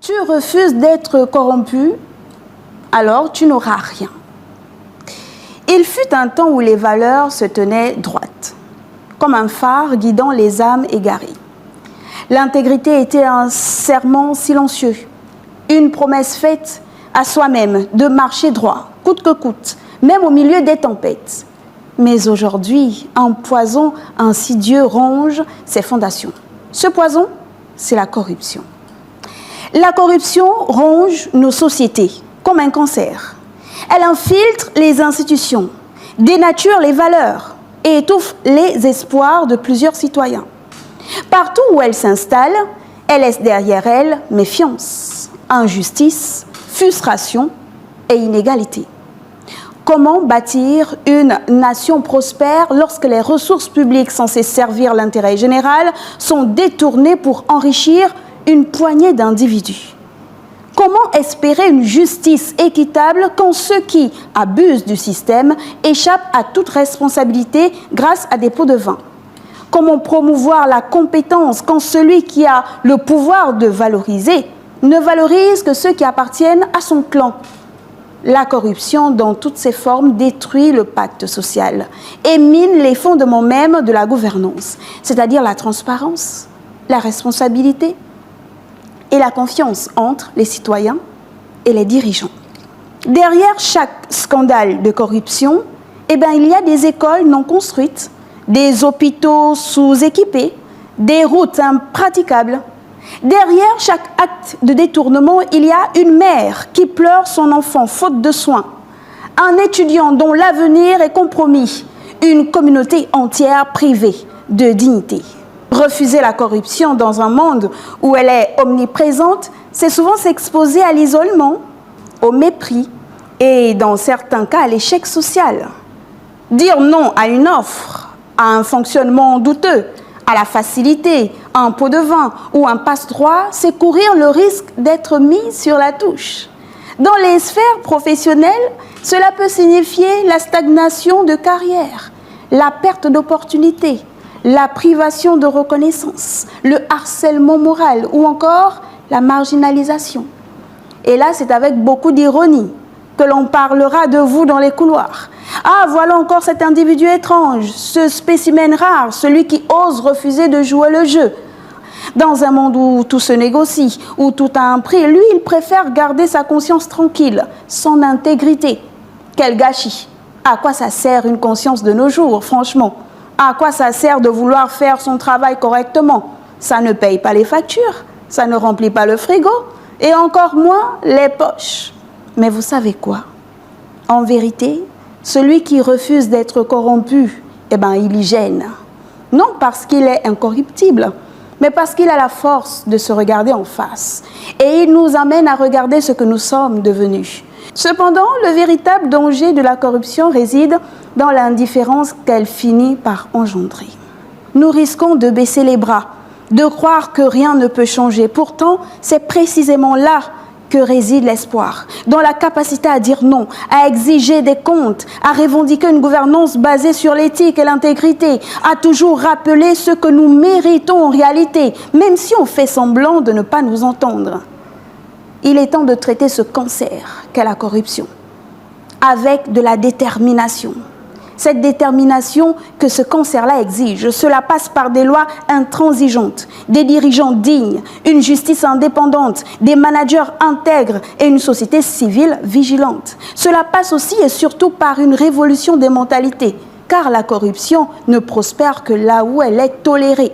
Tu refuses d'être corrompu, alors tu n'auras rien. Il fut un temps où les valeurs se tenaient droites, comme un phare guidant les âmes égarées. L'intégrité était un serment silencieux, une promesse faite à soi-même de marcher droit, coûte que coûte, même au milieu des tempêtes. Mais aujourd'hui, un poison insidieux ronge ses fondations. Ce poison, c'est la corruption. La corruption ronge nos sociétés comme un cancer. Elle infiltre les institutions, dénature les valeurs et étouffe les espoirs de plusieurs citoyens. Partout où elle s'installe, elle laisse derrière elle méfiance, injustice, frustration et inégalité. Comment bâtir une nation prospère lorsque les ressources publiques censées servir l'intérêt général sont détournées pour enrichir une poignée d'individus? Comment espérer une justice équitable quand ceux qui abusent du système échappent à toute responsabilité grâce à des pots de vin? Comment promouvoir la compétence quand celui qui a le pouvoir de valoriser ne valorise que ceux qui appartiennent à son clan? La corruption, dans toutes ses formes, détruit le pacte social et mine les fondements même de la gouvernance, c'est-à-dire la transparence, la responsabilité et la confiance entre les citoyens et les dirigeants. Derrière chaque scandale de corruption, il y a des écoles non construites, des hôpitaux sous-équipés, des routes impraticables. Derrière chaque acte de détournement, il y a une mère qui pleure son enfant faute de soins, un étudiant dont l'avenir est compromis, une communauté entière privée de dignité. Refuser la corruption dans un monde où elle est omniprésente, c'est souvent s'exposer à l'isolement, au mépris et, dans certains cas, à l'échec social. Dire non à une offre, à un fonctionnement douteux, à la facilité, à un pot de vin ou un passe-droit, c'est courir le risque d'être mis sur la touche. Dans les sphères professionnelles, cela peut signifier la stagnation de carrière, la perte d'opportunités, la privation de reconnaissance, le harcèlement moral ou encore la marginalisation. Et là, c'est avec beaucoup d'ironie que l'on parlera de vous dans les couloirs. Ah, voilà encore cet individu étrange, ce spécimen rare, celui qui ose refuser de jouer le jeu. Dans un monde où tout se négocie, où tout a un prix, lui, il préfère garder sa conscience tranquille, son intégrité. Quel gâchis! À quoi ça sert une conscience de nos jours, franchement? À quoi ça sert de vouloir faire son travail correctement? Ça ne paye pas les factures, ça ne remplit pas le frigo, et encore moins les poches. Mais vous savez quoi? En vérité, celui qui refuse d'être corrompu, il y gêne. Non parce qu'il est incorruptible, mais parce qu'il a la force de se regarder en face. Et il nous amène à regarder ce que nous sommes devenus. Cependant, le véritable danger de la corruption réside dans l'indifférence qu'elle finit par engendrer. Nous risquons de baisser les bras, de croire que rien ne peut changer. Pourtant, c'est précisément là que réside l'espoir, dans la capacité à dire non, à exiger des comptes, à revendiquer une gouvernance basée sur l'éthique et l'intégrité, à toujours rappeler ce que nous méritons en réalité, même si on fait semblant de ne pas nous entendre. Il est temps de traiter ce cancer qu'est la corruption, avec de la détermination. Cette détermination que ce cancer-là exige, cela passe par des lois intransigeantes, des dirigeants dignes, une justice indépendante, des managers intègres et une société civile vigilante. Cela passe aussi et surtout par une révolution des mentalités, car la corruption ne prospère que là où elle est tolérée.